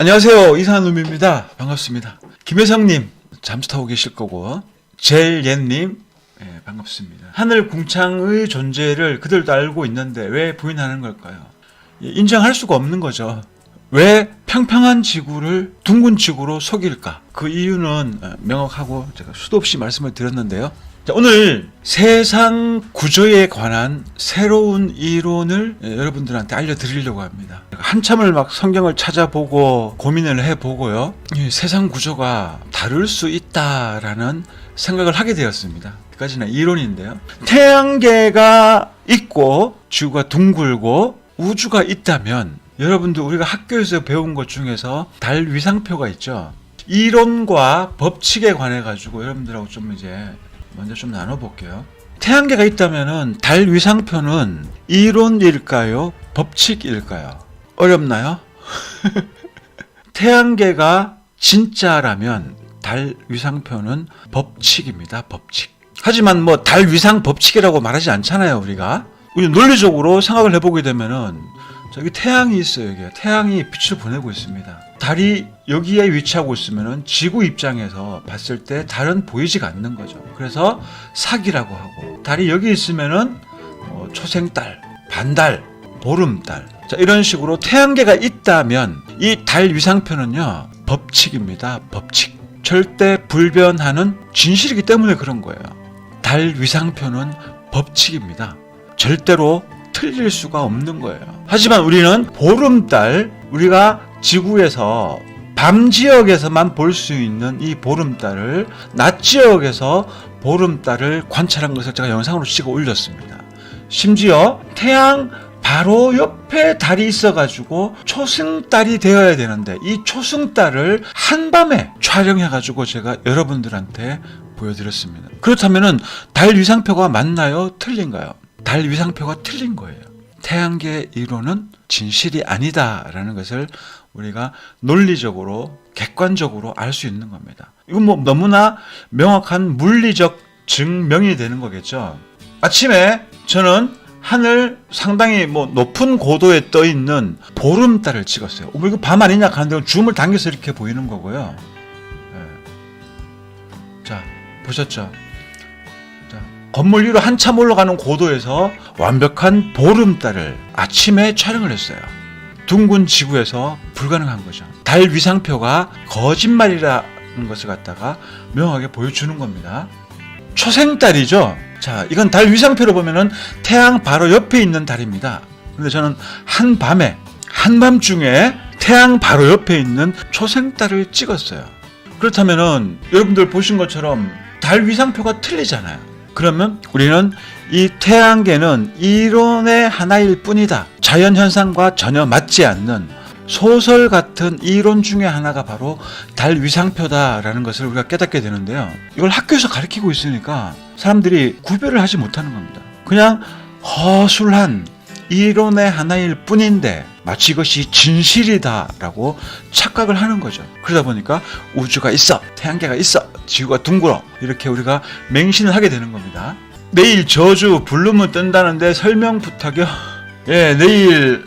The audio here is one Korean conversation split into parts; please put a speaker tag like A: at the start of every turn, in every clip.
A: 안녕하세요. 이상한놈입니다. 반갑습니다. 김혜성님 잠수 타고 계실 거고, 젤옌님 반갑습니다. 하늘 궁창의 존재를 그들도 알고 있는데 왜 부인하는 걸까요? 인정할 수가 없는 거죠. 왜 평평한 지구를 둥근 지구로 속일까? 그 이유는 명확하고 제가 수도 없이 말씀을 드렸는데요. 자, 오늘 세상 구조에 관한 새로운 이론을 여러분들한테 알려드리려고 합니다. 한참을 막 성경을 찾아보고 고민을 해보고요. 세상 구조가 다를 수 있다라는 생각을 하게 되었습니다. 여기까지는 이론인데요. 태양계가 있고 지구가 둥글고 우주가 있다면, 여러분들 우리가 학교에서 배운 것 중에서 달 위상표가 있죠. 이론과 법칙에 관해 가지고 여러분들하고 좀 이제 먼저 좀 나눠볼게요. 태양계가 있다면은 달 위상표는 이론일까요? 법칙일까요? 어렵나요? 태양계가 진짜라면 달 위상표는 법칙입니다. 법칙. 하지만 뭐 달 위상 법칙이라고 말하지 않잖아요. 우리 논리적으로 생각을 해보게 되면은 저기 태양이 있어요. 여기 태양이 빛을 보내고 있습니다. 달이 여기에 위치하고 있으면은 지구 입장에서 봤을 때 달은 보이지가 않는 거죠. 그래서 사기라고 하고, 달이 여기 있으면은 초생달, 반달, 보름달, 자, 이런 식으로 태양계가 있다면 이 달 위상표는요 법칙입니다. 법칙. 절대 불변하는 진실이기 때문에 그런 거예요. 달 위상표는 법칙입니다. 절대로 틀릴 수가 없는 거예요. 하지만 우리는 보름달, 우리가 지구에서 밤 지역에서만 볼 수 있는 이 보름달을 낮 지역에서 보름달을 관찰한 것을 제가 영상으로 찍어 올렸습니다. 심지어 태양 바로 옆에 달이 있어가지고 초승달이 되어야 되는데 이 초승달을 한밤에 촬영해가지고 제가 여러분들한테 보여드렸습니다. 그렇다면은 달 위상표가 맞나요? 틀린가요? 달 위상표가 틀린 거예요. 태양계 이론은 진실이 아니다라는 것을 우리가 논리적으로 객관적으로 알 수 있는 겁니다. 이건 뭐 너무나 명확한 물리적 증명이 되는 거겠죠. 아침에 저는 하늘 상당히 높은 고도에 떠 있는 보름달을 찍었어요. 이거 밤 아니냐 하는데 줌을 당겨서 이렇게 보이는 거고요. 자, 보셨죠? 건물 위로 한참 올라가는 고도에서 완벽한 보름달을 아침에 촬영을 했어요. 둥근 지구에서 불가능한 거죠. 달 위상표가 거짓말이라는 것을 갖다가 명확하게 보여주는 겁니다. 초생달이죠. 자, 이건 달 위상표로 보면은 태양 바로 옆에 있는 달입니다. 그런데 저는 한밤중에 태양 바로 옆에 있는 초생달을 찍었어요. 그렇다면은 여러분들 보신 것처럼 달 위상표가 틀리잖아요. 그러면 우리는 이 태양계는 이론의 하나일 뿐이다. 자연현상과 전혀 맞지 않는 소설 같은 이론 중에 하나가 바로 달 위상표다라는 것을 우리가 깨닫게 되는데요. 이걸 학교에서 가르치고 있으니까 사람들이 구별을 하지 못하는 겁니다. 그냥 허술한 이론의 하나일 뿐인데 마치 이것이 진실이다라고 착각을 하는 거죠. 그러다 보니까 우주가 있어, 태양계가 있어, 지구가 둥글어, 이렇게 우리가 맹신을 하게 되는 겁니다. 내일 저주 불르면 뜬다는데 설명 부탁이요. 내일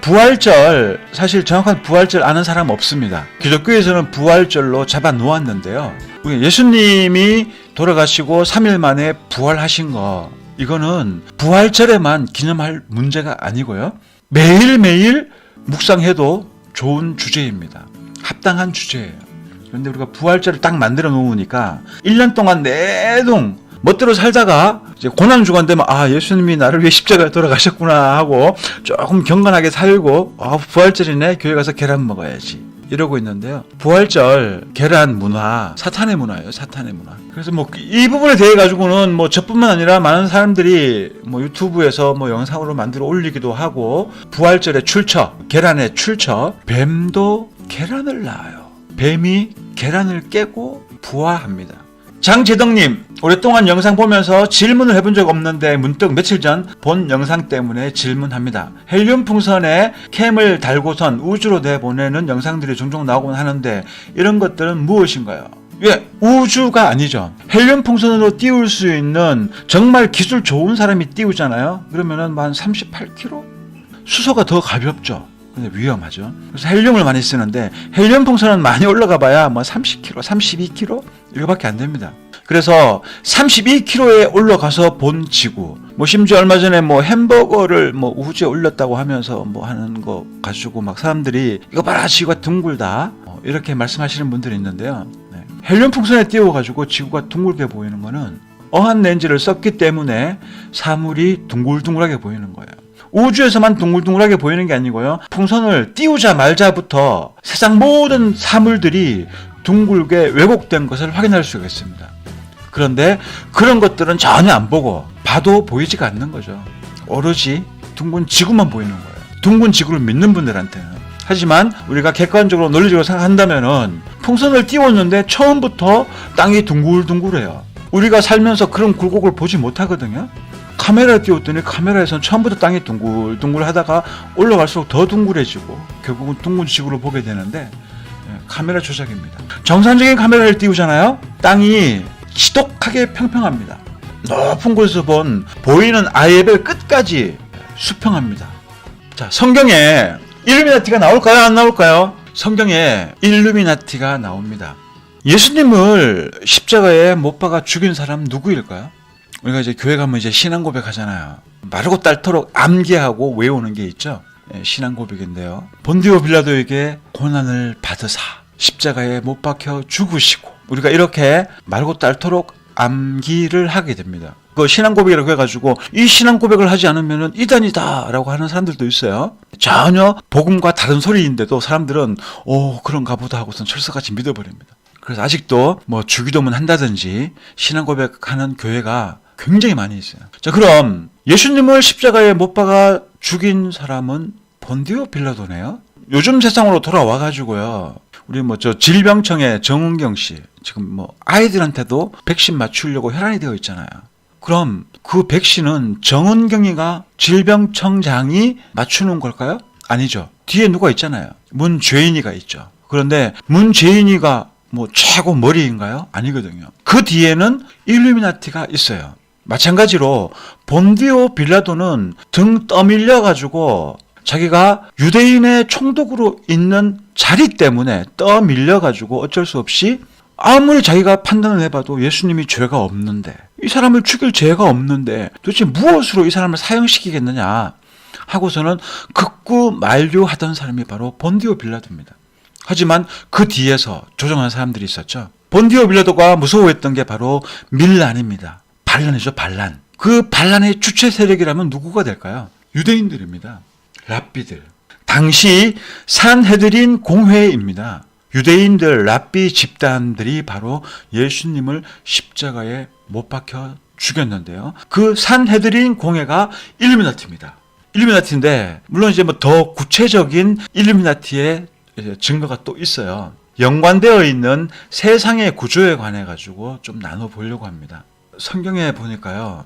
A: 부활절, 사실 정확한 부활절 아는 사람 없습니다. 기독교에서는 부활절로 잡아 놓았는데요. 예수님이 돌아가시고 3일 만에 부활하신 거, 이거는 부활절에만 기념할 문제가 아니고요. 매일매일 묵상해도 좋은 주제입니다. 합당한 주제예요. 그런데 우리가 부활절을 딱 만들어 놓으니까 1년 동안 내동 멋대로 살다가 이제 고난주간 되면 예수님이 나를 위해 십자가에 돌아가셨구나 하고 조금 경건하게 살고 부활절이네, 교회 가서 계란 먹어야지 이러고 있는데요. 부활절 계란 문화 사탄의 문화예요. 사탄의 문화. 그래서 이 부분에 대해 가지고는 저뿐만 아니라 많은 사람들이 유튜브에서 영상으로 만들어 올리기도 하고, 부활절의 출처, 계란의 출처, 뱀도 계란을 낳아요. 뱀이 계란을 깨고 부화합니다. 장재덕님, 오랫동안 영상 보면서 질문을 해본 적 없는데 문득 며칠 전 본 영상 때문에 질문합니다. 헬륨 풍선에 캠을 달고선 우주로 내보내는 영상들이 종종 나오곤 하는데 이런 것들은 무엇인가요? 우주가 아니죠. 헬륨 풍선으로 띄울 수 있는 정말 기술 좋은 사람이 띄우잖아요. 그러면은 한 38kg? 수소가 더 가볍죠. 근데 위험하죠. 그래서 헬륨을 많이 쓰는데 헬륨 풍선은 많이 올라가 봐야 뭐 30kg, 32kg 이거밖에 안 됩니다. 그래서 32kg에 올라가서 본 지구, 뭐 심지어 얼마 전에 뭐 햄버거를 뭐 우주에 올렸다고 하면서 뭐 하는 거 가지고 막 사람들이 이거 봐라 지구가 둥글다 이렇게 말씀하시는 분들이 있는데요. 네. 헬륨 풍선에 띄워가지고 지구가 둥글게 보이는 거는 어한 렌즈를 썼기 때문에 사물이 둥글둥글하게 보이는 거예요. 우주에서만 둥글둥글하게 보이는 게 아니고요. 풍선을 띄우자 말자부터 세상 모든 사물들이 둥글게 왜곡된 것을 확인할 수가 있습니다. 그런데 그런 것들은 전혀 안 보고 봐도 보이지가 않는 거죠. 오로지 둥근 지구만 보이는 거예요. 둥근 지구를 믿는 분들한테는. 하지만 우리가 객관적으로 논리적으로 생각한다면은 풍선을 띄웠는데 처음부터 땅이 둥글둥글해요. 우리가 살면서 그런 굴곡을 보지 못하거든요. 카메라를 띄웠더니 카메라에서는 처음부터 땅이 둥글둥글 하다가 올라갈수록 더 둥글해지고 결국은 둥근 지구를 보게 되는데 카메라 조작입니다. 정상적인 카메라를 띄우잖아요. 땅이 지독하게 평평합니다. 높은 곳에서 보이는 아이의 끝까지 수평합니다. 자, 성경에 일루미나티가 나올까요? 안 나올까요? 성경에 일루미나티가 나옵니다. 예수님을 십자가에 못 박아 죽인 사람 누구일까요? 우리가 이제 교회 가면 이제 신앙 고백 하잖아요. 마르고 닳도록 암기하고 외우는 게 있죠. 신앙 고백인데요. 본디오 빌라도에게 고난을 받으사 십자가에 못 박혀 죽으시고 우리가 이렇게 마르고 닳도록 암기를 하게 됩니다. 그 신앙 고백이라고 해가지고 이 신앙 고백을 하지 않으면 이단이다라고 하는 사람들도 있어요. 전혀 복음과 다른 소리인데도 사람들은 그런가 보다 하고선 철석같이 믿어버립니다. 그래서 아직도 뭐 주기도문 한다든지 신앙 고백하는 교회가 굉장히 많이 있어요. 자, 그럼 예수님을 십자가에 못 박아 죽인 사람은 본디오 빌라도네요. 요즘 세상으로 돌아와가지고요. 우리 뭐 저 질병청의 정은경 씨 지금 뭐 아이들한테도 백신 맞추려고 혈안이 되어 있잖아요. 그럼 그 백신은 정은경이가 질병청장이 맞추는 걸까요? 아니죠. 뒤에 누가 있잖아요. 문죄인이가 있죠. 그런데 문죄인이가 뭐 최고 머리인가요? 아니거든요. 그 뒤에는 일루미나티가 있어요. 마찬가지로 본디오 빌라도는 등 떠밀려 가지고 자기가 유대인의 총독으로 있는 자리 때문에 떠밀려 가지고 어쩔 수 없이 아무리 자기가 판단을 해봐도 예수님이 죄가 없는데 이 사람을 죽일 죄가 없는데 도대체 무엇으로 이 사람을 사형시키겠느냐 하고서는 극구 만류하던 사람이 바로 본디오 빌라도입니다. 하지만 그 뒤에서 조정하는 사람들이 있었죠. 본디오 빌라도가 무서워했던 게 바로 밀란입니다. 반란이죠, 반란. 그 반란의 주체 세력이라면 누구가 될까요? 유대인들입니다. 랍비들. 당시 산헤드린 공회입니다. 유대인들 랍비 집단들이 바로 예수님을 십자가에 못 박혀 죽였는데요. 그 산헤드린 공회가 일루미나티입니다. 일루미나티인데 물론 이제 뭐 더 구체적인 일루미나티의 증거가 또 있어요. 연관되어 있는 세상의 구조에 관해 가지고 좀 나눠 보려고 합니다. 성경에 보니까요.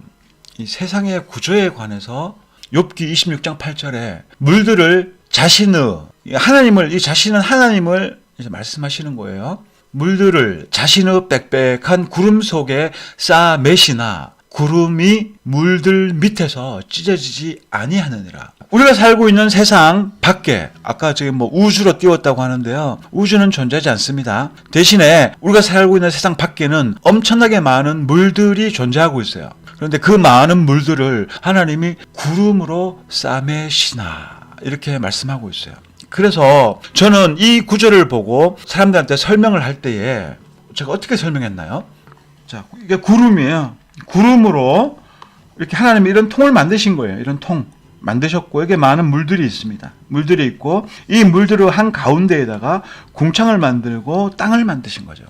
A: 이 세상의 구조에 관해서 욥기 26장 8절에 물들을 자신의 하나님을 이 자신은 하나님을 이제 말씀하시는 거예요. 물들을 자신의 빽빽한 구름 속에 쌓아 매시나 구름이 물들 밑에서 찢어지지 아니하느니라. 우리가 살고 있는 세상 밖에 아까 저기 뭐 우주로 띄웠다고 하는데요. 우주는 존재하지 않습니다. 대신에 우리가 살고 있는 세상 밖에는 엄청나게 많은 물들이 존재하고 있어요. 그런데 그 많은 물들을 하나님이 구름으로 싸매시나 이렇게 말씀하고 있어요. 그래서 저는 이 구절을 보고 사람들한테 설명을 할 때에 제가 어떻게 설명했나요? 자, 이게 구름이에요. 구름으로 이렇게 하나님이 이런 통을 만드신 거예요. 이런 통 만드셨고 여기에 많은 물들이 있습니다. 물들이 있고 이 물들을 한 가운데에다가 궁창을 만들고 땅을 만드신 거죠.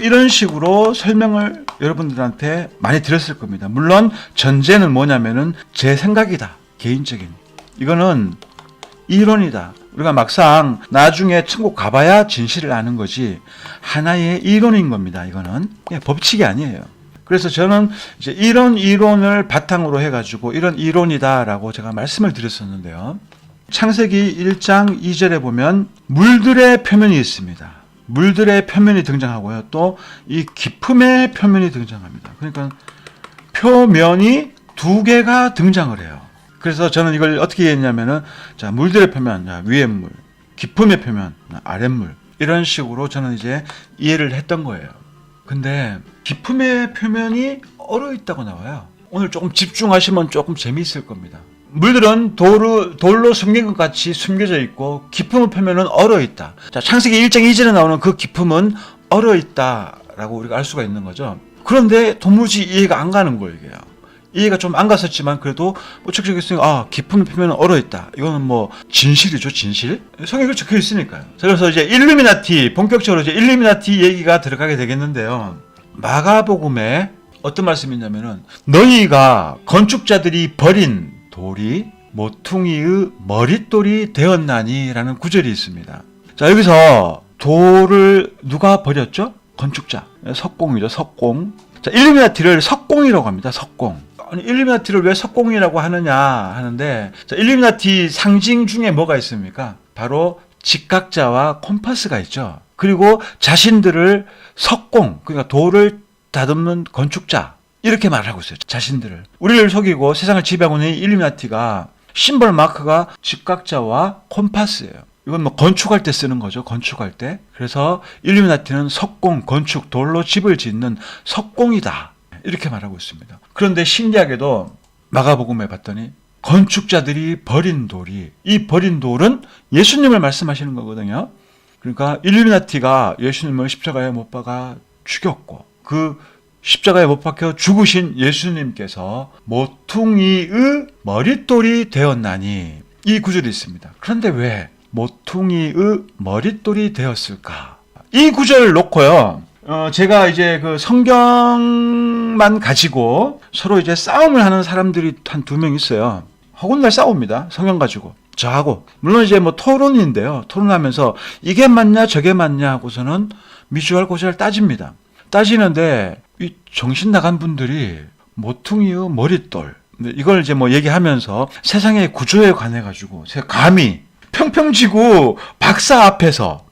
A: 이런 식으로 설명을 여러분들한테 많이 드렸을 겁니다. 물론 전제는 뭐냐면은 제 생각이다. 개인적인. 이거는 이론이다. 우리가 막상 나중에 천국 가봐야 진실을 아는 거지 하나의 이론인 겁니다. 이거는 법칙이 아니에요. 그래서 저는 이제 이런 이론을 바탕으로 해가지고 이런 이론이다라고 제가 말씀을 드렸었는데요. 창세기 1장 2절에 보면 물들의 표면이 있습니다. 물들의 표면이 등장하고요. 또 이 깊음의 표면이 등장합니다. 그러니까 표면이 두 개가 등장을 해요. 그래서 저는 이걸 어떻게 했냐면은, 자, 물들의 표면, 자, 위의 물, 기품의 표면, 아랫물, 이런 식으로 저는 이제 이해를 했던 거예요. 근데 기품의 표면이 얼어 있다고 나와요. 오늘 조금 집중하시면 조금 재미있을 겁니다. 물들은 돌로 숨긴 것 같이 숨겨져 있고 기품의 표면은 얼어 있다. 자, 창세기 1장 2절에 나오는 그 기품은 얼어 있다라고 우리가 알 수가 있는 거죠. 그런데 도무지 이해가 안 가는 거예요, 이게요. 이해가 좀 안 갔었지만 그래도 뭐 적적했으니까 기품의 표면은 얼어 있다. 이거는 뭐 진실이죠, 진실. 성경에 적혀 있으니까요. 그래서 이제 일루미나티, 본격적으로 이제 일루미나티 얘기가 들어가게 되겠는데요. 마가복음에 어떤 말씀이 있냐면은, 너희가 건축자들이 버린 돌이 모퉁이의 머릿돌이 되었나니 라는 구절이 있습니다. 자, 여기서 돌을 누가 버렸죠? 건축자. 석공이죠, 석공. 자, 일루미나티를 석공이라고 합니다, 석공. 아니, 일루미나티를 왜 석공이라고 하느냐 하는데, 자, 일루미나티 상징 중에 뭐가 있습니까? 바로 직각자와 콤파스가 있죠. 그리고 자신들을 석공, 그러니까 돌을 다듬는 건축자, 이렇게 말하고 있어요. 자신들을. 우리를 속이고 세상을 지배하고 있는 일루미나티가 심벌 마크가 직각자와 콤파스예요. 이건 뭐 건축할 때 쓰는 거죠. 건축할 때. 그래서 일루미나티는 석공, 건축, 돌로 집을 짓는 석공이다. 이렇게 말하고 있습니다. 그런데 신기하게도 마가복음에 봤더니 건축자들이 버린 돌이, 이 버린 돌은 예수님을 말씀하시는 거거든요. 그러니까 일루미나티가 예수님을 십자가에 못 박아 죽였고, 그 십자가에 못 박혀 죽으신 예수님께서 모퉁이의 머릿돌이 되었나니, 이 구절이 있습니다. 그런데 왜 모퉁이의 머릿돌이 되었을까? 이 구절을 놓고요, 제가 이제 그 성경만 가지고 서로 이제 싸움을 하는 사람들이 한 2명 있어요. 허군날 싸웁니다. 성경 가지고. 저하고. 물론 이제 뭐 토론인데요. 토론하면서 이게 맞냐 저게 맞냐 하고서는 미주알 고주알 따집니다. 따지는데 이 정신 나간 분들이 모퉁이의 머릿돌, 이걸 이제 뭐 얘기하면서 세상의 구조에 관해 가지고 감히 평평지구 박사 앞에서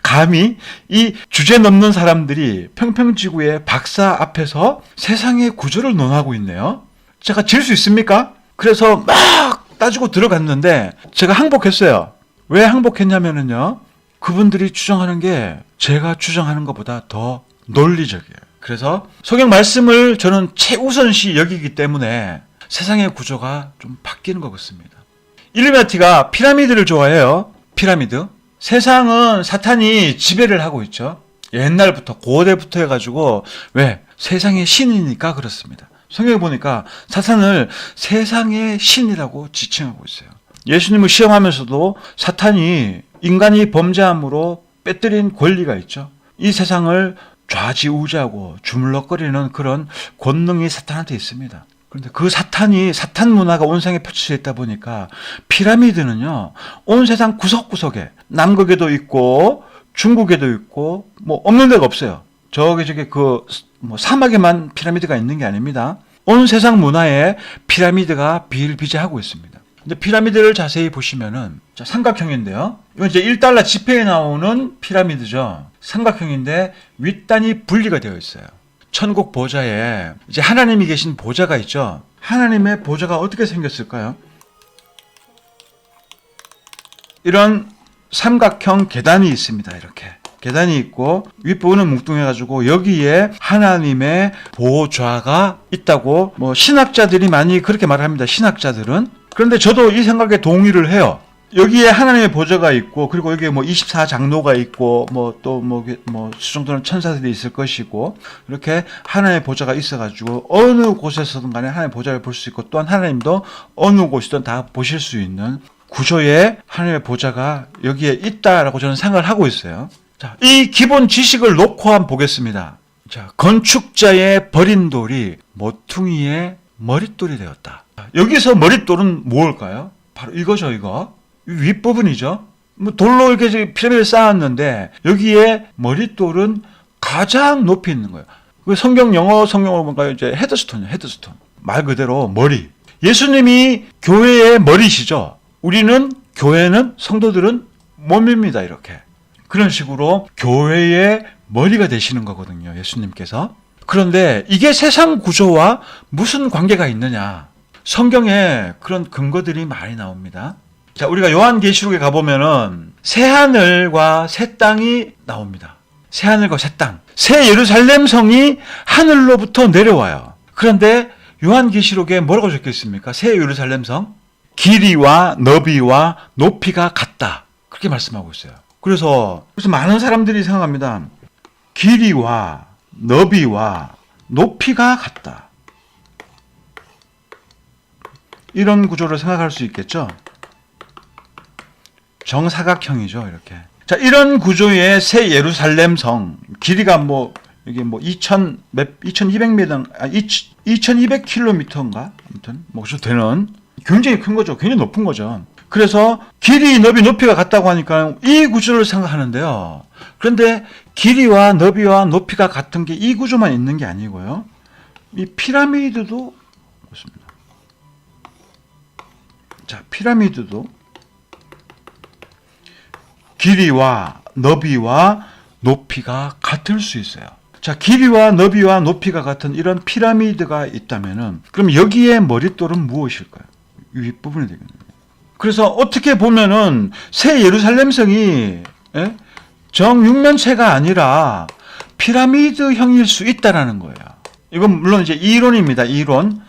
A: 감히 이 주제 넘는 사람들이 평평지구의 박사 앞에서 세상의 구조를 논하고 있네요. 제가 질 수 있습니까? 그래서 막 따지고 들어갔는데 제가 항복했어요. 왜 항복했냐면은요, 그분들이 주장하는 게 제가 주장하는 것보다 더 논리적이에요. 그래서 성경 말씀을 저는 최우선시 여기기 때문에 세상의 구조가 좀 바뀌는 것 같습니다. 일루미나티가 피라미드를 좋아해요. 피라미드. 세상은 사탄이 지배를 하고 있죠. 옛날부터, 고대부터 해가지고, 왜? 세상의 신이니까 그렇습니다. 성경에 보니까 사탄을 세상의 신이라고 지칭하고 있어요. 예수님을 시험하면서도 사탄이 인간이 범죄함으로 빼뜨린 권리가 있죠. 이 세상을 좌지우지하고 주물럭거리는 그런 권능이 사탄한테 있습니다. 그런데 그 사탄 문화가 온 세상에 펼쳐져 있다 보니까 피라미드는요, 온 세상 구석구석에, 남극에도 있고 중국에도 있고 뭐 없는 데가 없어요. 저기 뭐 사막에만 피라미드가 있는 게 아닙니다. 온 세상 문화에 피라미드가 비일비재하고 있습니다. 근데 피라미드를 자세히 보시면은, 자, 삼각형인데요. 이건 이제 1달러 지폐에 나오는 피라미드죠. 삼각형인데 윗단이 분리가 되어 있어요. 천국 보좌에 이제 하나님이 계신 보좌가 있죠. 하나님의 보좌가 어떻게 생겼을까요? 이런 삼각형 계단이 있습니다. 이렇게 계단이 있고 윗부분은 뭉뚱해가지고 여기에 하나님의 보좌가 있다고 뭐 신학자들이 많이 그렇게 말합니다. 신학자들은. 그런데 저도 이 생각에 동의를 해요. 여기에 하나님의 보좌가 있고, 그리고 여기에 뭐 24장로가 있고, 수정도는 천사들이 있을 것이고, 이렇게 하나님의 보좌가 있어가지고, 어느 곳에서든 간에 하나님의 보좌를 볼 수 있고, 또한 하나님도 어느 곳이든 다 보실 수 있는 구조의 하나님의 보좌가 여기에 있다라고 저는 생각을 하고 있어요. 자, 이 기본 지식을 놓고 한번 보겠습니다. 자, 건축자의 버린 돌이 모퉁이의 머릿돌이 되었다. 여기서 머릿돌은 무엇일까요? 바로 이거죠, 이거. 윗부분이죠. 뭐 돌로 이렇게 피라미드를 쌓았는데 여기에 머릿돌은 가장 높이 있는 거예요. 영어 성경으로 보니까 이제 헤드스톤이에요. 헤드스톤. 말 그대로 머리. 예수님이 교회의 머리시죠. 교회는 성도들은 몸입니다. 이렇게. 그런 식으로 교회의 머리가 되시는 거거든요. 예수님께서. 그런데 이게 세상 구조와 무슨 관계가 있느냐? 성경에 그런 근거들이 많이 나옵니다. 자, 우리가 요한계시록에 가보면은 새 하늘과 새 땅이 나옵니다. 새 하늘과 새 땅. 새 예루살렘 성이 하늘로부터 내려와요. 그런데 요한계시록에 뭐라고 적혀 있습니까? 새 예루살렘 성? 길이와 너비와 높이가 같다. 그렇게 말씀하고 있어요. 그래서 많은 사람들이 생각합니다. 길이와 너비와 높이가 같다. 이런 구조를 생각할 수 있겠죠? 정사각형이죠, 이렇게. 자, 이런 구조의 새 예루살렘 성, 길이가 이게 2200km인가? 아무튼, 그 되는 굉장히 큰 거죠. 굉장히 높은 거죠. 그래서 길이, 너비, 높이가 같다고 하니까 이 구조를 생각하는데요. 그런데 길이와 너비와 높이가 같은 게 이 구조만 있는 게 아니고요. 이 피라미드도 그렇습니다. 자, 피라미드도 길이와 너비와 높이가 같을 수 있어요. 자, 길이와 너비와 높이가 같은 이런 피라미드가 있다면은 그럼 여기에 머릿돌은 무엇일까요? 윗부분이 되겠네요. 그래서 어떻게 보면은 새 예루살렘 성이 정육면체가 아니라 피라미드형일 수 있다라는 거예요. 이건 물론 이제 이론입니다. 이론.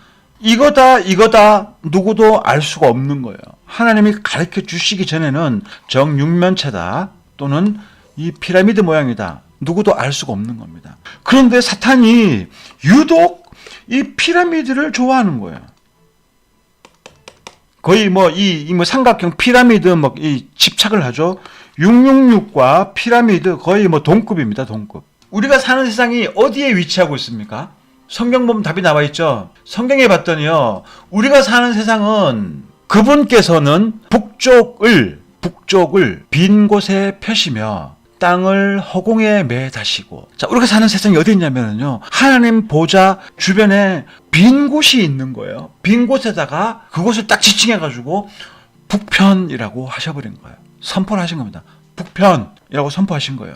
A: 이거다 누구도 알 수가 없는 거예요. 하나님이 가르쳐 주시기 전에는 정육면체다 또는 이 피라미드 모양이다. 누구도 알 수가 없는 겁니다. 그런데 사탄이 유독 이 피라미드를 좋아하는 거예요. 거의 이 삼각형 피라미드 이 집착을 하죠. 666과 피라미드 거의 동급입니다. 동급. 우리가 사는 세상이 어디에 위치하고 있습니까? 성경 보면 답이 나와 있죠. 성경에 봤더니요. 우리가 사는 세상은 그분께서는 북쪽을 빈 곳에 펴시며 땅을 허공에 매다시고. 자, 우리가 사는 세상이 어디 있냐면요. 하나님 보좌 주변에 빈 곳이 있는 거예요. 빈 곳에다가 그곳을 딱 지칭해가지고 북편이라고 하셔버린 거예요. 선포를 하신 겁니다. 북편이라고 선포하신 거예요.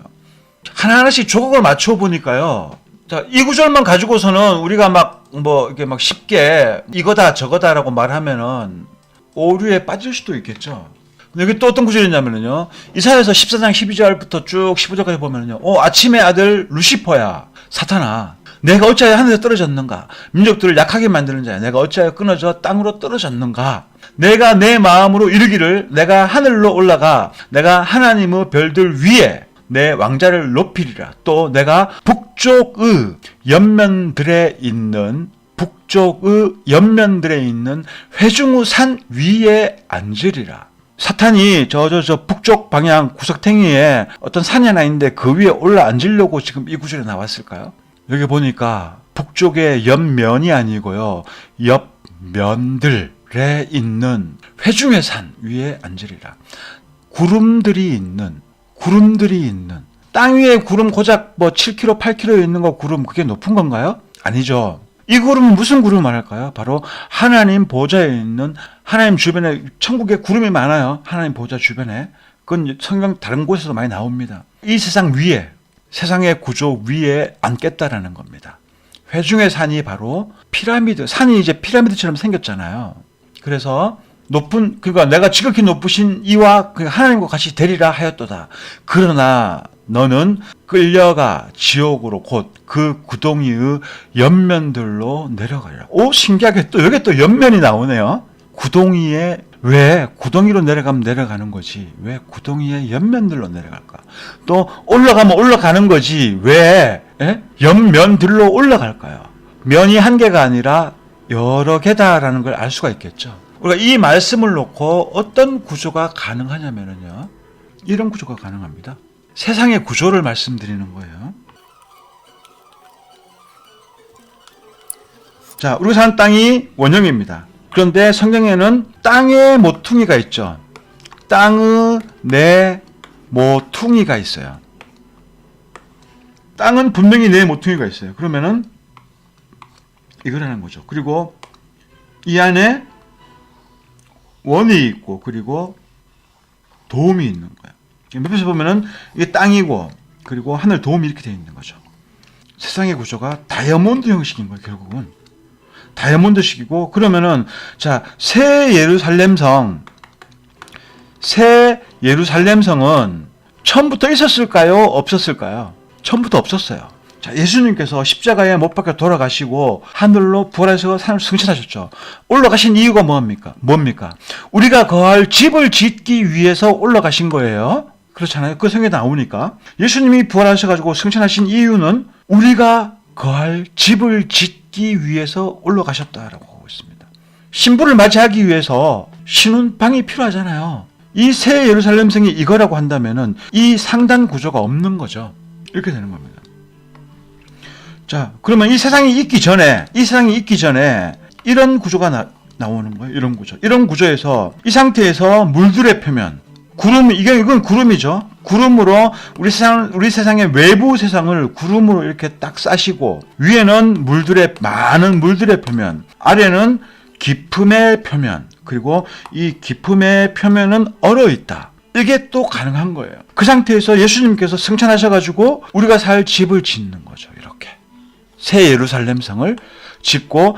A: 하나하나씩 조각을 맞춰 보니까요. 자, 이 구절만 가지고서는 우리가 이렇게 쉽게 이거다 저거다라고 말하면은 오류에 빠질 수도 있겠죠. 여기 또 어떤 구절이 있냐면요. 이사야서 14장 12절부터 쭉 15절까지 보면요. 아침의 아들 루시퍼야, 사탄아, 내가 어찌하여 하늘에서 떨어졌는가? 민족들을 약하게 만드는 자야, 내가 어찌하여 끊어져 땅으로 떨어졌는가? 내가 내 마음으로 이르기를 내가 하늘로 올라가 내가 하나님의 별들 위에 내 왕자를 높이리라. 또 내가 북쪽의 옆면들에 있는 회중의 산 위에 앉으리라. 사탄이 저 북쪽 방향 구석탱이에 어떤 산이 하나 있는데 그 위에 올라앉으려고 지금 이 구절에 나왔을까요? 여기 보니까 북쪽의 옆면이 아니고요. 옆면들에 있는 회중의 산 위에 앉으리라. 구름들이 있는 땅 위에 구름 고작 7km, 8km에 있는 거 구름 그게 높은 건가요? 아니죠. 이 구름은 무슨 구름 말할까요? 바로 하나님 보좌에 있는 하나님 주변에 천국에 구름이 많아요. 하나님 보좌 주변에. 그건 성경 다른 곳에서 많이 나옵니다. 이 세상 위에, 세상의 구조 위에 앉겠다라는 겁니다. 회중의 산이 바로 피라미드, 산이 이제 피라미드처럼 생겼잖아요. 그래서 그러니까 내가 지극히 높으신 이와 하나님과 같이 되리라 하였도다. 그러나 너는 끌려가 지옥으로 곧 그 구덩이의 옆면들로 내려가리라. 신기하게 또 여기 또 옆면이 나오네요. 왜 구덩이로 내려가면 내려가는 거지 왜 구덩이의 옆면들로 내려갈까? 또 올라가면 올라가는 거지 왜 옆면들로 올라갈까요? 면이 한 개가 아니라 여러 개다라는 걸 알 수가 있겠죠. 우리가 이 말씀을 놓고 어떤 구조가 가능하냐면요. 이런 구조가 가능합니다. 세상의 구조를 말씀드리는 거예요. 자, 우리가 사는 땅이 원형입니다. 그런데 성경에는 땅의 모퉁이가 있죠. 땅의 네 모퉁이가 있어요. 땅은 분명히 네 모퉁이가 있어요. 그러면은 이거라는 거죠. 그리고 이 안에 원이 있고 그리고 도움이 있는 거예요. 옆에서 보면은 이게 땅이고 그리고 하늘 도움이 이렇게 되어 있는 거죠. 세상의 구조가 다이아몬드 형식인 거예요. 결국은 다이아몬드식이고, 그러면은 자, 새 예루살렘성은 처음부터 있었을까요? 없었을까요? 처음부터 없었어요. 자, 예수님께서 십자가에 못 박혀 돌아가시고 하늘로 부활해서 산을 승천하셨죠. 올라가신 이유가 뭡니까? 우리가 거할 집을 짓기 위해서 올라가신 거예요. 그렇잖아요. 그 성경에 나오니까. 예수님이 부활하셔가지고 승천하신 이유는 우리가 거할 집을 짓기 위해서 올라가셨다라고 하고 있습니다. 신부를 맞이하기 위해서 신혼 방이 필요하잖아요. 이 새 예루살렘성이 이거라고 한다면은 이 상단 구조가 없는 거죠. 이렇게 되는 겁니다. 자, 그러면 이 세상이 있기 전에 이런 구조가 나오는 거예요. 이런 구조에서 이 상태에서 물들의 표면, 이건 구름이죠. 구름으로 우리 세상의 외부 세상을 구름으로 이렇게 딱 싸시고, 위에는 많은 물들의 표면, 아래는 기품의 표면, 그리고 이 기품의 표면은 얼어 있다. 이게 또 가능한 거예요. 그 상태에서 예수님께서 승천하셔가지고 우리가 살 집을 짓는 거죠. 이렇게 새 예루살렘성을 짓고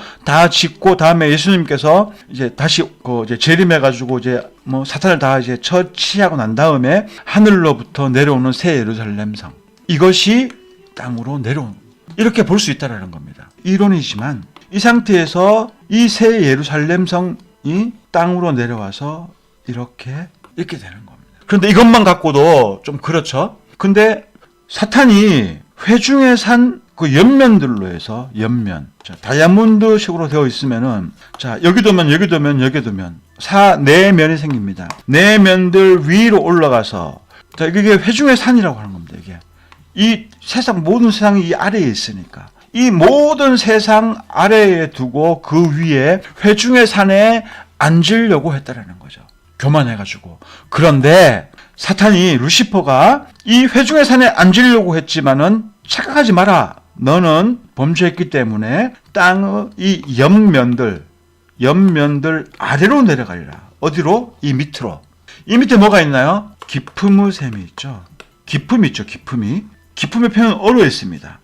A: 다음에 예수님께서 이제 다시 이제 재림해가지고 사탄을 다 이제 처치하고 난 다음에 하늘로부터 내려오는 새 예루살렘성, 이것이 땅으로 내려오는, 이렇게 볼 수 있다라는 겁니다. 이론이지만 이 상태에서 이 새 예루살렘성이 땅으로 내려와서 이렇게 되는 겁니다. 그런데 이것만 갖고도 좀 그렇죠. 근데 사탄이 회중의 산 그 옆면들로 해서 자, 다이아몬드식으로 되어 있으면은, 자, 여기 두면 네 면이 생깁니다. 네 면들 위로 올라가서, 자, 이게 회중의 산이라고 하는 겁니다. 이게 이 모든 세상이 이 아래에 있으니까 이 모든 세상 아래에 두고 그 위에 회중의 산에 앉으려고 했다라는 거죠. 교만해가지고. 그런데 사탄이, 루시퍼가 이 회중의 산에 앉으려고 했지만은 착각하지 마라. 너는 범죄했기 때문에 땅의 이 옆면들 아래로 내려가리라. 어디로? 이 밑으로. 이 밑에 뭐가 있나요? 기품의 샘이 있죠. 기품의 표현은 얼어 있습니다.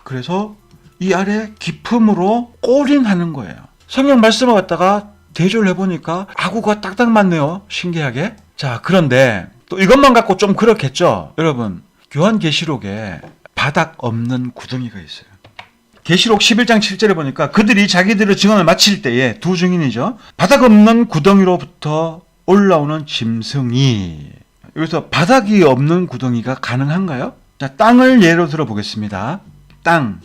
A: 그래서 이 아래 기품으로 꼬링하는 거예요. 성경 말씀을 갖다가 대조를 해보니까 아구가 딱딱 맞네요. 신기하게. 자, 그런데 또 이것만 갖고 좀 그렇겠죠. 여러분, 요한계시록에 바닥 없는 구덩이가 있어요. 계시록 11장 7절에 보니까 그들이 자기들의 증언을 마칠 때에, 두 증인이죠, 바닥 없는 구덩이로부터 올라오는 짐승이, 여기서 바닥이 없는 구덩이가 가능한가요? 자, 땅을 예로 들어 보겠습니다. 땅,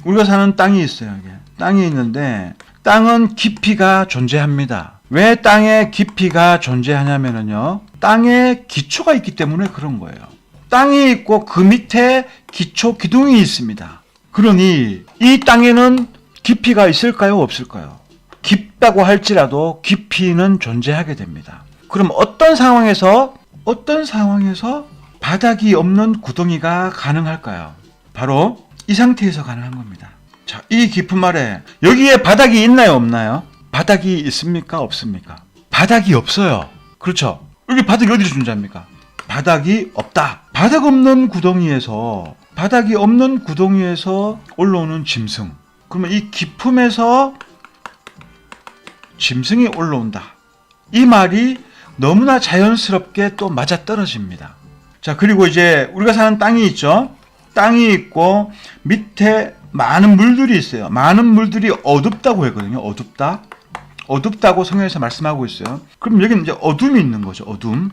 A: 우리가 사는 땅이 있어요. 이게 땅이 있는데 땅은 깊이가 존재합니다. 왜 땅에 깊이가 존재하냐면요, 땅에 기초가 있기 때문에 그런 거예요. 땅이 있고 그 밑에 기초 기둥이 있습니다. 그러니 이 땅에는 깊이가 있을까요? 없을까요? 깊다고 할지라도 깊이는 존재하게 됩니다. 그럼 어떤 상황에서 바닥이 없는 구덩이가 가능할까요? 바로 이 상태에서 가능한 겁니다. 자, 이 깊음 아래, 여기에 바닥이 있나요? 없나요? 바닥이 있습니까? 없습니까? 바닥이 없어요. 그렇죠? 여기 바닥이 어디서 존재합니까? 바닥이 없다. 바닥이 없는 구덩이에서 올라오는 짐승. 그러면 이 깊음에서 짐승이 올라온다. 이 말이 너무나 자연스럽게 또 맞아떨어집니다. 자, 그리고 이제 우리가 사는 땅이 있죠. 땅이 있고 밑에 많은 물들이 있어요. 많은 물들이 어둡다고 했거든요. 어둡다고 성경에서 말씀하고 있어요. 그럼 여기는 이제 어둠이 있는 거죠. 어둠.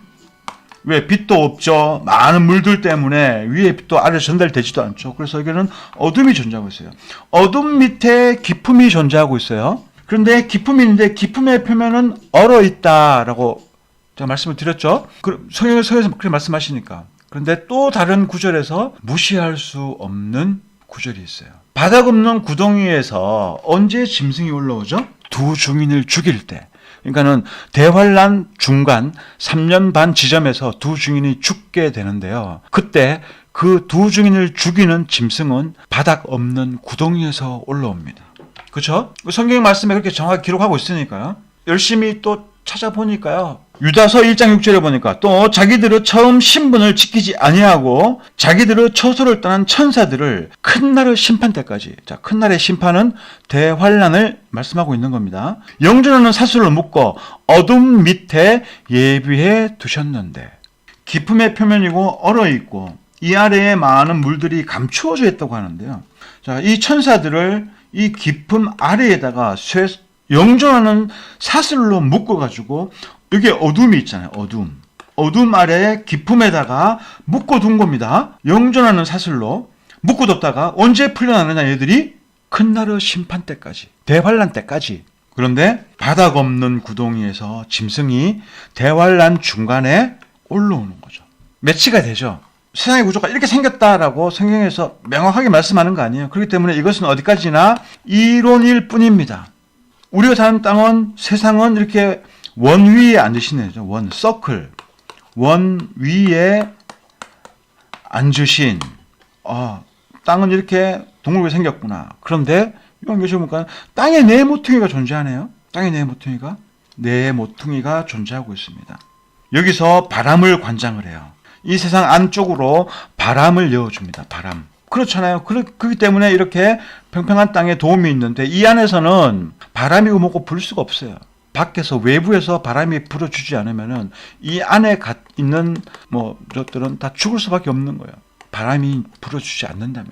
A: 왜? 빛도 없죠. 많은 물들 때문에 위에 빛도 아래 전달되지도 않죠. 그래서 여기는 어둠이 존재하고 있어요. 어둠 밑에 기품이 존재하고 있어요. 그런데 기품이 있는데 기품의 표면은 얼어 있다라고 제가 말씀을 드렸죠. 성경에서 그렇게 말씀하시니까. 그런데 또 다른 구절에서 무시할 수 없는 구절이 있어요. 바닥 없는 구덩이에서 언제 짐승이 올라오죠? 두 증인을 죽일 때. 그러니까는 대환란 중간 3년 반 지점에서 두 증인이 죽게 되는데요. 그때 그 두 증인을 죽이는 짐승은 바닥 없는 구덩이에서 올라옵니다. 그렇죠? 성경 말씀에 그렇게 정확히 기록하고 있으니까요. 열심히 또 찾아보니까요. 유다서 1장 6절에 보니까 또 자기들의 처음 신분을 지키지 아니하고 자기들의 처소를 떠난 천사들을 큰 날의 심판 때까지, 자, 큰 날의 심판은 대환란을 말씀하고 있는 겁니다. 영존하는 사슬로 묶어 어둠 밑에 예비해 두셨는데, 깊음의 표면이고 얼어있고 이 아래에 많은 물들이 감추어져 있다고 하는데요. 자, 이 천사들을 이 깊음 아래에다가 영존하는 사슬로 묶어가지고, 여기 어둠이 있잖아요. 어둠 아래 깊음에다가 묶어둔 겁니다. 영존하는 사슬로 묶어뒀다가 언제 풀려나느냐, 얘들이 큰 날의 심판 때까지, 대환란 때까지. 그런데 바닥 없는 구덩이에서 짐승이 대환란 중간에 올라오는 거죠. 매치가 되죠. 세상의 구조가 이렇게 생겼다라고 성경에서 명확하게 말씀하는 거 아니에요. 그렇기 때문에 이것은 어디까지나 이론일 뿐입니다. 우리가 사는 땅은, 세상은 이렇게 원 위에 앉으신 애죠. 서클. 원 위에 앉으신, 땅은 이렇게 둥글게 생겼구나. 그런데 이건 교시 보니까 땅에 네 모퉁이가 존재하네요. 땅에 네 모퉁이가 존재하고 있습니다. 여기서 바람을 관장을 해요. 이 세상 안쪽으로 바람을 넣어줍니다. 바람. 그렇잖아요. 그렇기 때문에 이렇게 평평한 땅에 도움이 있는데, 이 안에서는 바람이고 뭐고 불 수가 없어요. 밖에서, 외부에서 바람이 불어주지 않으면은 이 안에 있는 저들은 다 죽을 수밖에 없는 거예요. 바람이 불어주지 않는다면.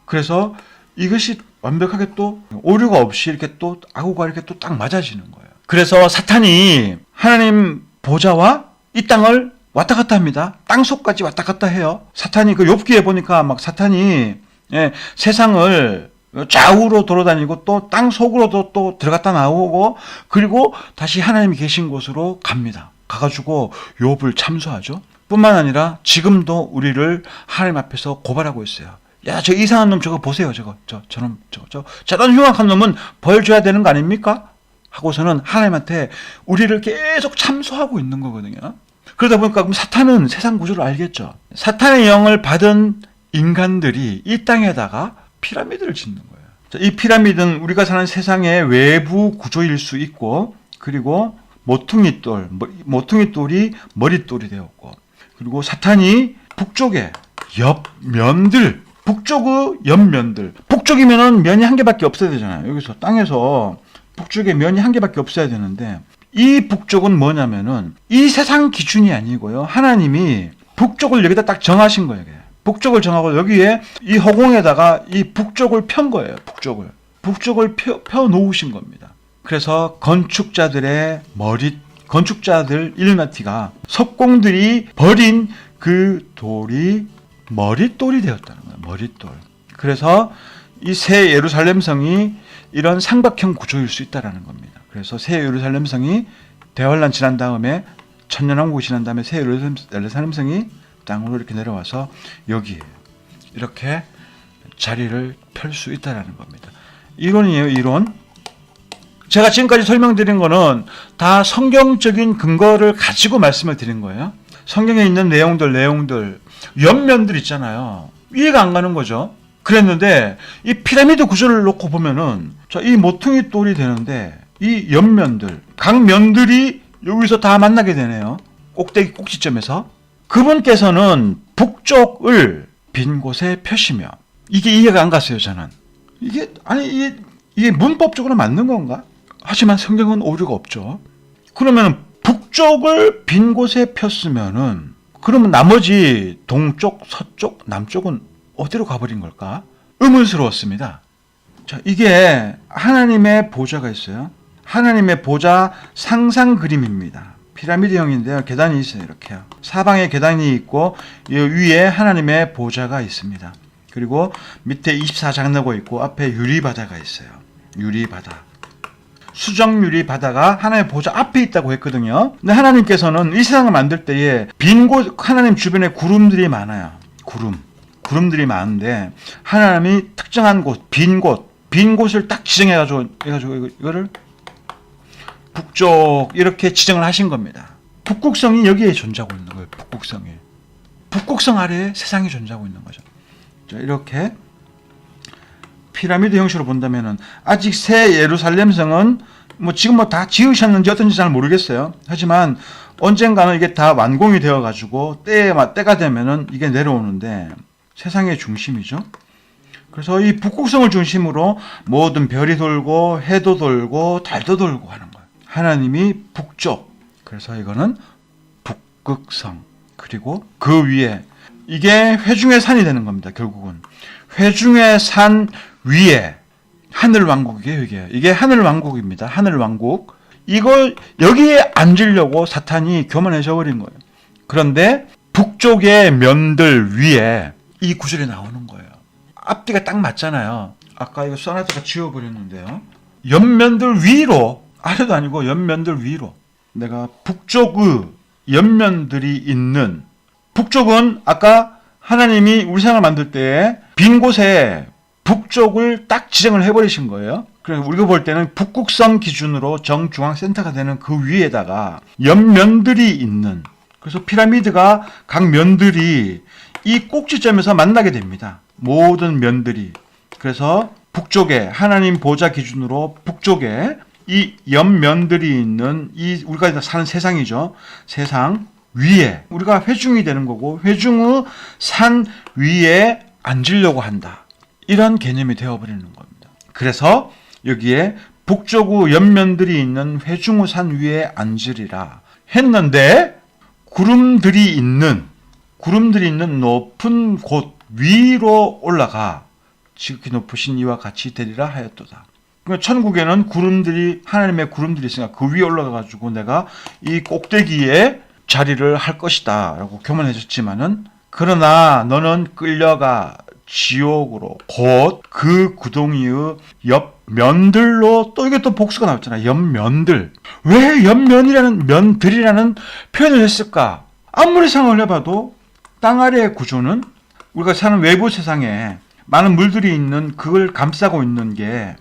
A: 그래서 이것이 완벽하게 또 오류가 없이 이렇게 또 아구가 이렇게 또 딱 맞아지는 거예요. 그래서 사탄이 하나님 보좌와 이 땅을 왔다 갔다 합니다. 땅 속까지 왔다 갔다 해요. 사탄이 그 욥기에 보니까 막 사탄이 세상을 좌우로 돌아다니고 또 땅 속으로도 또 들어갔다 나오고, 그리고 다시 하나님이 계신 곳으로 갑니다. 가가지고 욥을 참소하죠. 뿐만 아니라 지금도 우리를 하나님 앞에서 고발하고 있어요. 야, 저 이상한 놈 저거 보세요. 저런 흉악한 놈은 벌 줘야 되는 거 아닙니까? 하고서는 하나님한테 우리를 계속 참소하고 있는 거거든요. 그러다 보니까 그럼 사탄은 세상 구조를 알겠죠. 사탄의 영을 받은 인간들이 이 땅에다가 피라미드를 짓는 거예요. 이 피라미드는 우리가 사는 세상의 외부 구조일 수 있고, 그리고 모퉁이돌이 머릿돌이 되었고, 그리고 사탄이 북쪽의 옆면들, 북쪽의 옆면들, 북쪽이면은 면이 한 개밖에 없어야 되잖아요. 여기서 땅에서 북쪽에 면이 한 개밖에 없어야 되는데, 이 북쪽은 뭐냐면은 이 세상 기준이 아니고요. 하나님이 북쪽을 여기다 딱 정하신 거예요. 북쪽을 정하고 여기에 이 허공에다가 이 북쪽을 편 거예요. 북쪽을 펴 놓으신 겁니다. 그래서 건축자들 일마티가 석공들이 버린 그 돌이 머릿돌이 되었다는 거예요. 머릿돌. 그래서 이 새 예루살렘 성이 이런 삼각형 구조일 수 있다라는 겁니다. 그래서 새 예루살렘 성이 대환란 지난 다음에, 천년왕국이 지난 다음에 새 예루살렘 성이 땅으로 이렇게 내려와서 여기에 이렇게 자리를 펼 수 있다라는 겁니다. 이론이에요, 이론. 제가 지금까지 설명드린 거는 다 성경적인 근거를 가지고 말씀을 드린 거예요. 성경에 있는 내용들, 옆면들 있잖아요. 이해가 안 가는 거죠. 그랬는데 이 피라미드 구조를 놓고 보면은 이 모퉁이 돌이 되는데, 이 옆면들, 각 면들이 여기서 다 만나게 되네요. 꼭지점에서. 그분께서는 북쪽을 빈 곳에 펴시며, 이게 이해가 안 갔어요, 저는. 이게 문법적으로 맞는 건가? 하지만 성경은 오류가 없죠. 그러면 북쪽을 빈 곳에 폈으면은, 그러면 나머지 동쪽, 서쪽, 남쪽은 어디로 가버린 걸까? 의문스러웠습니다. 자, 이게 하나님의 보좌가 있어요. 하나님의 보좌 상상 그림입니다. 피라미드형인데요. 계단이 있어요. 이렇게요. 사방에 계단이 있고 이 위에 하나님의 보좌가 있습니다. 그리고 밑에 24장로가 있고 앞에 유리바다가 있어요. 유리바다. 수정 유리바다가 하나님의 보좌 앞에 있다고 했거든요. 근데 하나님께서는 이 세상을 만들 때에 빈 곳, 하나님 주변에 구름들이 많아요. 구름들이 많은데 하나님이 특정한 곳, 빈 곳을 딱 지정해가지고 이거를 북쪽 이렇게 지정을 하신 겁니다. 북극성이 여기에 존재하고 있는 거예요. 북극성 아래에 세상이 존재하고 있는 거죠. 자, 이렇게 피라미드 형식으로 본다면은 아직 새 예루살렘 성은 뭐 지금 뭐 다 지으셨는지 어떤지 잘 모르겠어요. 하지만 언젠가는 이게 다 완공이 되어 가지고 때가 되면은 이게 내려오는데 세상의 중심이죠. 그래서 이 북극성을 중심으로 모든 별이 돌고 해도 돌고 달도 돌고 하는 거예요. 하나님이 북쪽. 그래서 이거는 북극성. 그리고 그 위에 이게 회중의 산이 되는 겁니다. 결국은 회중의 산 위에 하늘왕국이에요. 이게 하늘왕국입니다. 하늘왕국. 이걸 여기에 앉으려고 사탄이 교만해져 버린 거예요. 그런데 북쪽의 면들 위에 이 구절이 나오는 거예요. 앞뒤가 딱 맞잖아요. 아까 이거 써놨다가 지워버렸는데요. 옆면들 위로, 아래도 아니고 옆면들 위로. 내가 북쪽의 옆면들이 있는, 북쪽은 아까 하나님이 우리 세상을 만들 때 빈 곳에 북쪽을 딱 지정을 해버리신 거예요. 그래서 우리가 볼 때는 북극성 기준으로 정중앙센터가 되는 그 위에다가 옆면들이 있는, 그래서 피라미드가 각 면들이 이 꼭지점에서 만나게 됩니다. 모든 면들이. 그래서 북쪽에 하나님 보좌 기준으로 북쪽에 이 옆면들이 있는 이 우리가 사는 세상이죠. 세상 위에 우리가 회중이 되는 거고 회중의 산 위에 앉으려고 한다. 이런 개념이 되어버리는 겁니다. 그래서 여기에 북쪽의 옆면들이 있는 회중의 산 위에 앉으리라 했는데 구름들이 있는 높은 곳 위로 올라가 지극히 높으신 이와 같이 되리라 하였도다. 그러니까 천국에는 구름들이 하나님의 구름들이 있으니까 그 위에 올라가 가지고 내가 이 꼭대기에 자리를 할 것이다 라고 교만해졌지만은 그러나 너는 끌려가 지옥으로 곧 그 구덩이의 옆면들로 또 이게 또 복수가 나왔잖아요. 옆면들. 왜 옆면이라는 면들이라는 표현을 했을까? 아무리 생각을 해봐도 땅 아래의 구조는 우리가 사는 외부 세상에 많은 물들이 있는 그걸 감싸고 있는 게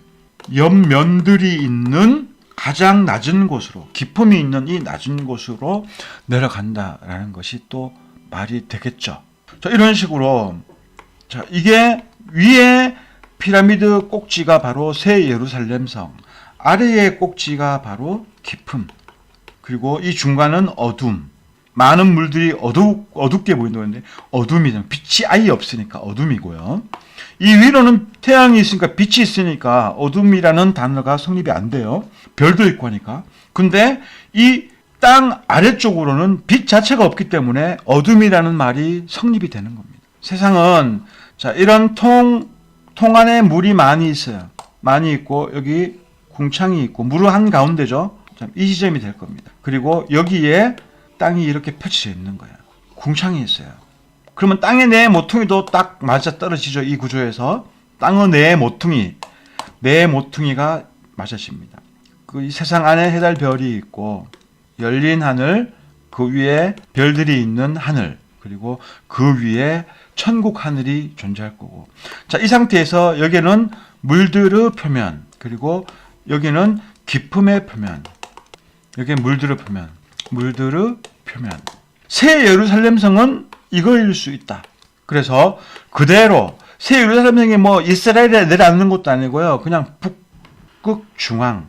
A: 옆면들이 있는 가장 낮은 곳으로 깊음이 있는 이 낮은 곳으로 내려간다라는 것이 또 말이 되겠죠. 자, 이런 식으로 자, 이게 위에 피라미드 꼭지가 바로 새 예루살렘성, 아래의 꼭지가 바로 깊음, 그리고 이 중간은 어둠. 많은 물들이 어둡게 보인다는데 어둠이잖아요. 빛이 아예 없으니까 어둠이고요. 이 위로는 태양이 있으니까 빛이 있으니까 어둠이라는 단어가 성립이 안 돼요. 별도 있고 하니까. 근데 이 땅 아래쪽으로는 빛 자체가 없기 때문에 어둠이라는 말이 성립이 되는 겁니다. 세상은 자 이런 통 안에 물이 많이 있어요. 많이 있고 여기 궁창이 있고 물은 한가운데죠. 이 지점이 될 겁니다. 그리고 여기에 땅이 이렇게 펼쳐져 있는 거예요. 궁창이 있어요. 그러면 땅의 내 모퉁이도 딱 맞아 떨어지죠. 이 구조에서 땅의 내 모퉁이가 맞아집니다. 그 이 세상 안에 해달 별이 있고 열린 하늘, 그 위에 별들이 있는 하늘, 그리고 그 위에 천국 하늘이 존재할 거고. 자, 이 상태에서 여기는 물들의 표면, 그리고 여기는 깊음의 표면, 여기 물들의 표면. 새 예루살렘성은 이거일 수 있다. 그래서 그대로 새 예루살렘성이 뭐 이스라엘에 내려앉는 것도 아니고요. 그냥 북극 중앙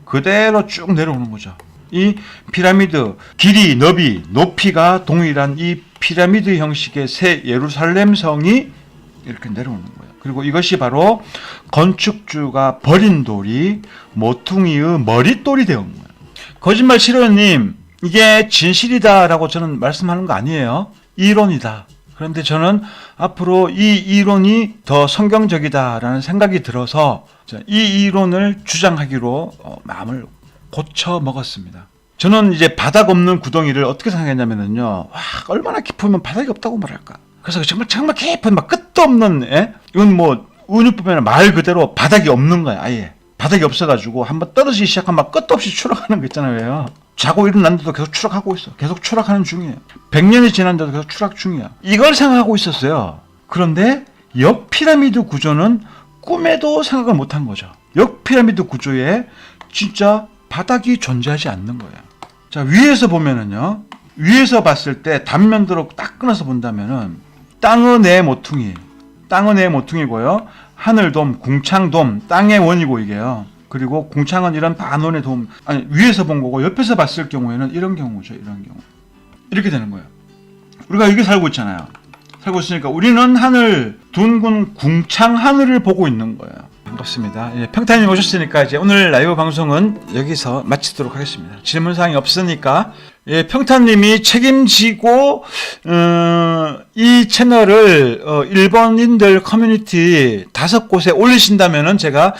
A: 그대로 쭉 내려오는 거죠. 이 피라미드 길이, 너비, 높이가 동일한 이 피라미드 형식의 새 예루살렘성이 이렇게 내려오는 거예요. 그리고 이것이 바로 건축주가 버린 돌이 모퉁이의 머릿돌이 되어 온 거예요. 거짓말 치료님, 이게 진실이다라고 저는 말씀하는 거 아니에요. 이론이다. 그런데 저는 앞으로 이 이론이 더 성경적이다라는 생각이 들어서 이 이론을 주장하기로 마음을 고쳐 먹었습니다. 저는 이제 바닥 없는 구덩이를 어떻게 생각했냐면요. 와, 얼마나 깊으면 바닥이 없다고 말할까. 그래서 정말 깊은 막 끝도 없는, 이건 뭐 은유법에는 말 그대로 바닥이 없는 거야. 아예 바닥이 없어가지고 한번 떨어지기 시작하면 막 끝도 없이 추락하는 거 있잖아요. 자고 일어났는데도 계속 추락하고 있어. 계속 추락하는 중이에요. 100년이 지났는데도 계속 추락 중이야. 이걸 생각하고 있었어요. 그런데 옆 피라미드 구조는 꿈에도 생각을 못한 거죠. 옆 피라미드 구조에 진짜 바닥이 존재하지 않는 거예요. 자, 위에서 보면은요. 위에서 봤을 때 단면도로 딱 끊어서 본다면은 땅의 내 모퉁이고요. 하늘돔, 궁창돔, 땅의 원이고 이게요. 그리고 궁창은 이런 반원의 도움, 아니 위에서 본 거고 옆에서 봤을 경우에는 이런 경우죠. 이런 경우 이렇게 되는 거예요. 우리가 여기 살고 있잖아요. 살고 있으니까 우리는 하늘, 둥근 궁창 하늘을 보고 있는 거예요. 반갑습니다. 예, 평타님 오셨으니까 이제 오늘 라이브 방송은 여기서 마치도록 하겠습니다. 질문사항이 없으니까 예, 평타님이 책임지고 이 채널을 일본인들 커뮤니티 5곳에 올리신다면은 제가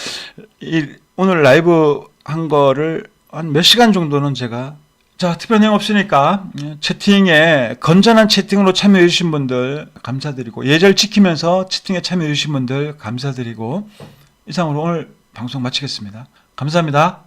A: 오늘 라이브 한 거를 한 몇 시간 정도는 제가 특별 내용 없으니까 채팅에 건전한 채팅으로 참여해 주신 분들 감사드리고 예절 지키면서 채팅에 참여해 주신 분들 감사드리고 이상으로 오늘 방송 마치겠습니다. 감사합니다.